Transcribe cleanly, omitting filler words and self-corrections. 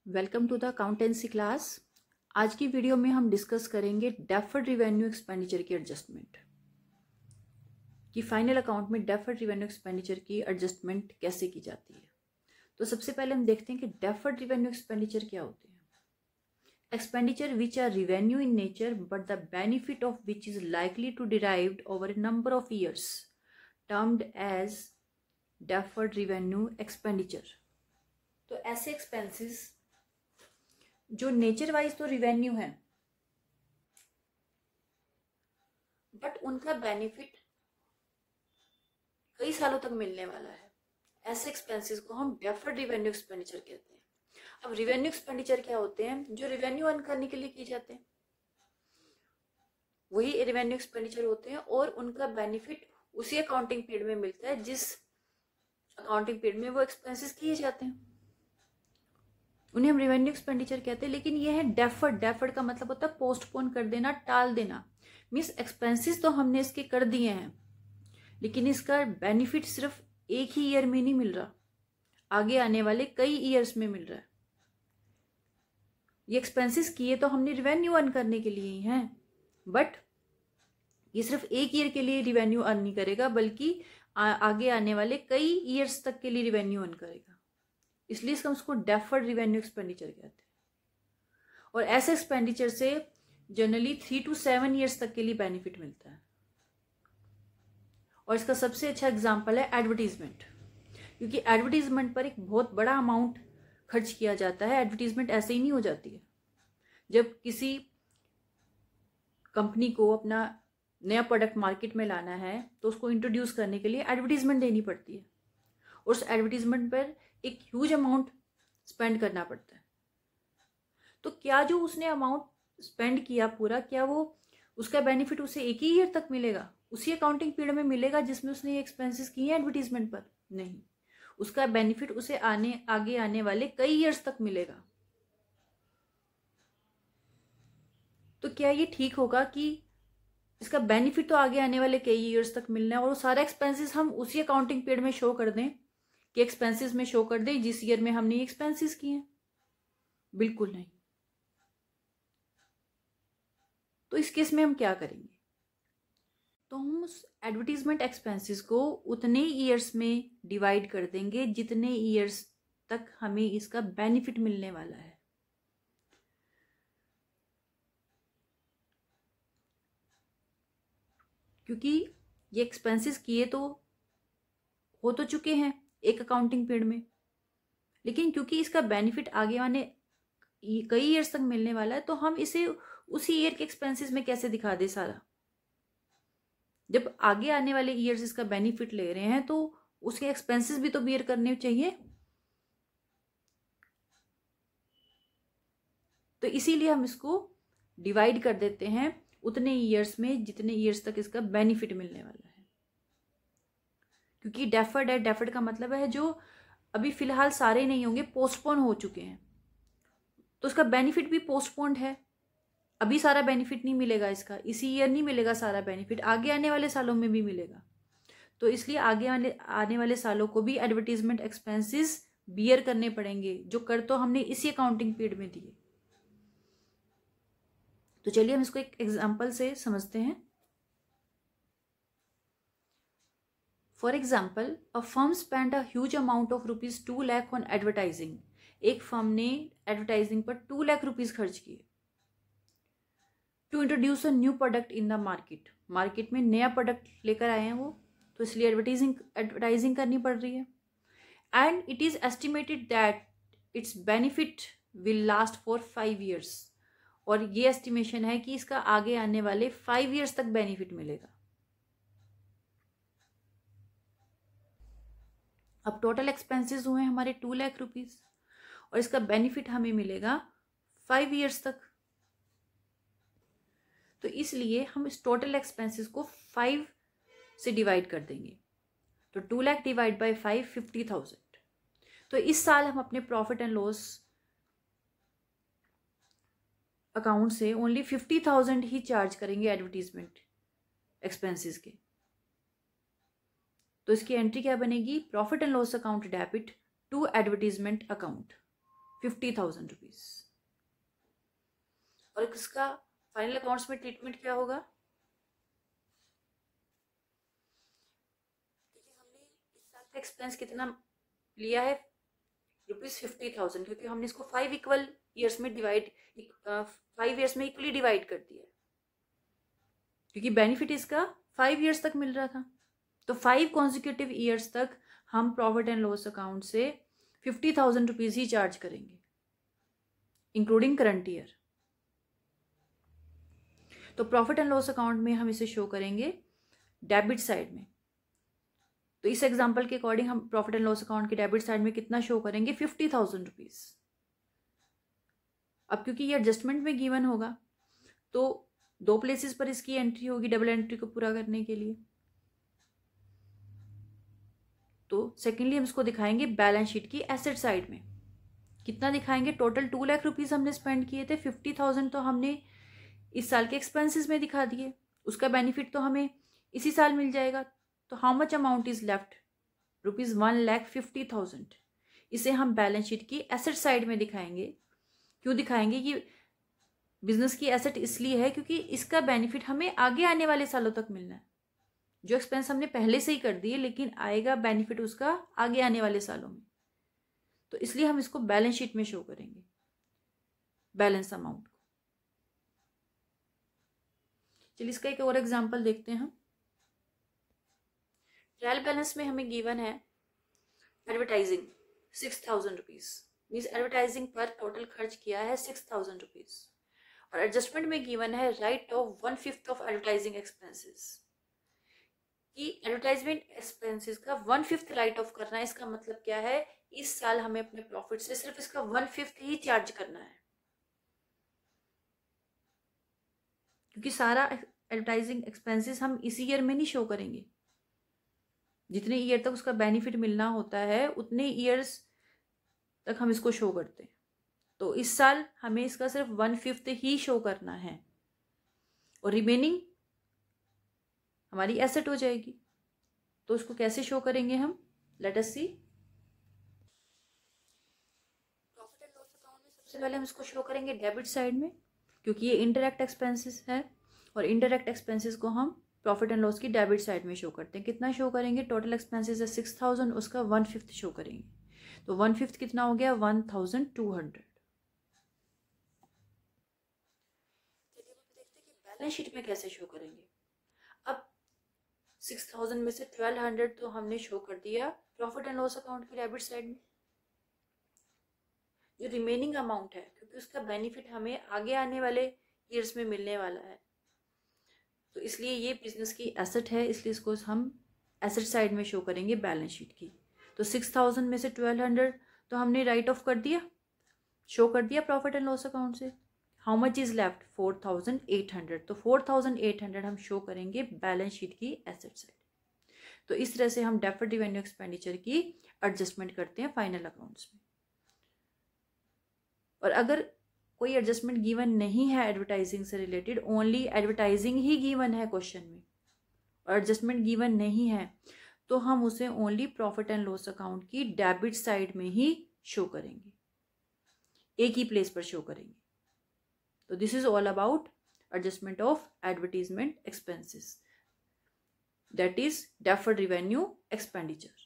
Welcome to the accountancy class. आज की video में हम डिस्कस करेंगे डेफर्ड रिवेन्यू एक्सपेंडिचर की एडजस्टमेंट कि फाइनल अकाउंट में डेफर्ड रिवेन्यू एक्सपेंडिचर की एडजस्टमेंट कैसे की जाती है। तो सबसे पहले हम देखते हैं कि डेफर्ड रिवेन्यू एक्सपेंडिचर क्या होते हैं। Expenditure which are revenue in nature but the benefit of which is likely to derived over a number of years termed as deferred revenue expenditure. तो ऐसे एक्सपेंसेस जो नेचर वाइज तो revenue है but उनका benefit कई सालों तक मिलने वाला है, ऐसे एक्सपेंसेस को हम डेफर्ड रिवेन्यू एक्सपेंडिचर कहते हैं। अब रिवेन्यू एक्सपेंडिचर क्या होते हैं? जो रिवेन्यू अर्न करने के लिए किए जाते हैं वही रिवेन्यू एक्सपेंडिचर होते हैं और उनका बेनिफिट उसी अकाउंटिंग पीरियड में मिलता है जिस अकाउंटिंग पीरियड में वो एक्सपेंसेस किए जाते हैं, उन्हें हम रेवेन्यू एक्सपेंडिचर कहते हैं। लेकिन ये है डेफर्ड। डेफर्ड का मतलब होता है पोस्टपोन कर देना, टाल देना। मीन्स एक्सपेंसेस तो हमने इसके कर दिए हैं लेकिन इसका बेनिफिट सिर्फ एक ही ईयर में नहीं मिल रहा, आगे आने वाले कई ईयर्स में मिल रहा है। ये एक्सपेंसेस किए तो हमने रिवेन्यू अर्न करने के लिए ही हैं, बट ये सिर्फ एक ईयर के लिए रिवेन्यू अर्न नहीं करेगा बल्कि आगे आने वाले कई ईयर्स तक के लिए रिवेन्यू अर्न करेगा। इसलिए हम उसको डेफर्ड रिवेन्यू एक्सपेंडिचर कहते हैं। और ऐसे एक्सपेंडिचर से जनरली 3 to 7 ईयर्स तक के लिए बेनिफिट मिलता है। और इसका सबसे अच्छा एग्जांपल है एडवर्टीजमेंट, क्योंकि एडवर्टीजमेंट पर एक बहुत बड़ा अमाउंट खर्च किया जाता है। एडवर्टीजमेंट ऐसे ही नहीं हो जाती है। जब किसी कंपनी को अपना नया प्रोडक्ट मार्केट में लाना है तो उसको इंट्रोड्यूस करने के लिए एडवर्टीजमेंट देनी पड़ती है और उस एडवर्टीजमेंट पर एक ह्यूज अमाउंट स्पेंड करना पड़ता है। तो क्या जो उसने अमाउंट स्पेंड किया पूरा, क्या वो उसका बेनिफिट उसे एक ही ईयर तक मिलेगा, उसी अकाउंटिंग पीरियड में मिलेगा जिसमें उसने ये एक्सपेंसेस किए हैं एडवर्टीजमेंट पर? नहीं, उसका बेनिफिट उसे आगे आने वाले कई ईयर्स तक मिलेगा। तो क्या ये ठीक होगा कि इसका बेनिफिट तो आगे आने वाले कई ईयर्स तक मिलना है और वो सारा एक्सपेंसेस हम उसी अकाउंटिंग पीरियड में शो कर दें, कि एक्सपेंसेस में शो कर दें जिस ईयर में हमने एक्सपेंसेस किए हैं? बिल्कुल नहीं। तो इस केस में हम क्या करेंगे? तो हम उस एडवर्टीजमेंट एक्सपेंसेस को उतने ईयर्स में डिवाइड कर देंगे जितने ईयर्स तक हमें इसका बेनिफिट मिलने वाला है। क्योंकि ये एक्सपेंसेस किए तो हो तो चुके हैं एक अकाउंटिंग पीरियड में, लेकिन क्योंकि इसका बेनिफिट आगे आने कई ईयर्स तक मिलने वाला है तो हम इसे उसी ईयर के एक्सपेंसेस में कैसे दिखा दे सारा। जब आगे आने वाले ईयर्स इसका बेनिफिट ले रहे हैं तो उसके एक्सपेंसेस भी तो बियर करने चाहिए। तो इसीलिए हम इसको डिवाइड कर देते हैं उतने ईयर्स में जितने ईयर्स तक इसका बेनिफिट मिलने वाला है। क्योंकि डेफर्ड है, डेफर्ड का मतलब है जो अभी फिलहाल सारे नहीं होंगे, पोस्टपोन हो चुके हैं, तो उसका बेनिफिट भी पोस्टपोन्ड है। अभी सारा बेनिफिट नहीं मिलेगा इसका, इसी ईयर नहीं मिलेगा सारा बेनिफिट, आगे आने वाले सालों में भी मिलेगा। तो इसलिए आगे आने वाले सालों को भी एडवर्टीजमेंट एक्सपेंसेस बियर करने पड़ेंगे जो कर तो हमने इसी अकाउंटिंग पीरियड में दिए। तो चलिए हम इसको एक एग्जाम्पल से समझते हैं। For example, a firm spend a huge amount of ₹2 lakh on advertising. एक फर्म ने एडवर्टाइजिंग पर 2 लाख रुपीज खर्च किए to introduce a new product in the market. Market में नया प्रोडक्ट लेकर आए हैं वो, तो इसलिए एडवर्टाइजिंग करनी पड़ रही है। And it is estimated that it's benefit will last for 5 years. और ये एस्टिमेशन है कि इसका आगे आने वाले 5 ईयर्स तक बेनिफिट मिलेगा। अब टोटल एक्सपेंसेस हुए हमारे 2 लाख रुपीज और इसका बेनिफिट हमें मिलेगा 5 ईयर्स तक। तो इसलिए हम इस टोटल एक्सपेंसेस को 5 से डिवाइड कर देंगे। तो 2 लाख डिवाइड बाय 5, 50,000। तो इस साल हम अपने प्रॉफिट एंड लॉस अकाउंट से ओनली 50,000 ही चार्ज करेंगे एडवर्टीजमेंट एक्सपेंसेस के। तो इसकी एंट्री क्या बनेगी? Profit and loss account debit to advertisement account 50,000 rupees. और इसका फाइनल अकाउंट्स में ट्रीटमेंट क्या होगा? देखिए हमने इस साल का एक्सपेंस कितना लिया है, ₹50,000, क्योंकि हमने इसको 5 इक्वल ईयर्स में डिवाइड 5 ईयर्स में इक्वली डिवाइड कर दिया, क्योंकि बेनिफिट इसका 5 ईयर्स तक मिल रहा था। तो 5 कॉन्जिक्यूटिव ईयर्स तक हम प्रॉफिट एंड लॉस अकाउंट से 50,000 रुपीज ही चार्ज करेंगे, इंक्लूडिंग करंट ईयर। तो प्रॉफिट एंड लॉस अकाउंट में हम इसे शो करेंगे डेबिट साइड में। तो इस एग्जांपल के अकॉर्डिंग हम प्रॉफिट एंड लॉस अकाउंट के डेबिट साइड में कितना शो करेंगे? 50,000 रुपीज। अब क्योंकि ये एडजस्टमेंट में गिवन होगा तो 2 प्लेसेस पर इसकी एंट्री होगी डबल एंट्री को पूरा करने के लिए। तो सेकेंडली हम इसको दिखाएंगे बैलेंस शीट की एसेट साइड में। कितना दिखाएंगे? टोटल 2 लाख रुपीज हमने स्पेंड किए थे, 50,000 तो हमने इस साल के एक्सपेंसेस में दिखा दिए, उसका बेनिफिट तो हमें इसी साल मिल जाएगा। तो how much amount is left? ₹1,50,000। इसे हम बैलेंस शीट की एसेट साइड में दिखाएंगे। क्यों दिखाएंगे? कि बिजनेस की एसेट इसलिए है क्योंकि इसका बेनिफिट हमें आगे आने वाले सालों तक मिलना है। जो एक्सपेंस हमने पहले से ही कर दिए, लेकिन आएगा बेनिफिट उसका आगे आने वाले सालों में, तो इसलिए हम इसको बैलेंस शीट में शो करेंगे, बैलेंस अमाउंट। चलिए इसका एक और एग्जांपल देखते हैं हम। ट्रायल बैलेंस में हमें गिवन है एडवर्टाइजिंग 6,000 रुपीज, मीन्स एडवर्टाइजिंग पर टोटल खर्च किया है 6,000 रुपीज। और एडजस्टमेंट में गिवन है right of 1/5 of advertising expenses, कि एडवर्टाइजमेंट एक्सपेंसेस का 1/5 राइट ऑफ करना है। इसका मतलब क्या है? इस साल हमें अपने प्रॉफिट से सिर्फ इसका 1/5 ही चार्ज करना है, क्योंकि सारा एडवर्टाइजिंग एक्सपेंसेस हम इसी ईयर में नहीं शो करेंगे। जितने ईयर तक उसका बेनिफिट मिलना होता है उतने ईयर्स तक हम इसको शो करते हैं। तो इस साल हमें इसका सिर्फ 1/5 ही शो करना है और रिमेनिंग हमारी एसेट हो जाएगी। तो उसको कैसे शो करेंगे हम? Let us see. Profit and loss account में सबसे पहले हम इसको शो करेंगे डेबिट साइड में, क्योंकि ये इनडायरेक्ट एक्सपेंसेस है और इनडायरेक्ट एक्सपेंसेस को हम प्रॉफिट एंड लॉस की डेबिट साइड में शो करते हैं। कितना शो करेंगे? टोटल एक्सपेंसेस है 6,000, उसका 1/5 शो करेंगे। तो 1/5 कितना हो गया? 1,200। देखते हैं कि बैलेंस शीट में कैसे शो करेंगे। अब 6,000 में से 1,200 तो हमने शो कर दिया प्रॉफिट एंड लॉस अकाउंट की डेबिट साइड में। जो रिमेनिंग अमाउंट है, क्योंकि उसका बेनिफिट हमें आगे आने वाले ईयर्स में मिलने वाला है, तो इसलिए ये बिजनेस की एसेट है, इसलिए इसको हम एसेट साइड में शो करेंगे बैलेंस शीट की। तो 6,000 में से 1,200 तो हमने राइट ऑफ कर दिया, शो कर दिया प्रॉफिट एंड लॉस अकाउंट से। How much is left? 4,800। तो 4,800 हम शो करेंगे बैलेंस शीट की एसेट साइड। तो इस तरह से हम डेफर्ड रेवेन्यू एक्सपेंडिचर की एडजस्टमेंट करते हैं फाइनल अकाउंट्स में। और अगर कोई एडजस्टमेंट गिवन नहीं है एडवर्टाइजिंग से रिलेटेड, ओनली एडवर्टाइजिंग ही गिवन है क्वेश्चन में और एडजस्टमेंट गिवन नहीं है, तो हम उसे only profit and loss account की डेबिट साइड में ही शो करेंगे, एक ही प्लेस पर शो करेंगे। तो this is all about adjustment of advertisement expenses, that is deferred revenue expenditure.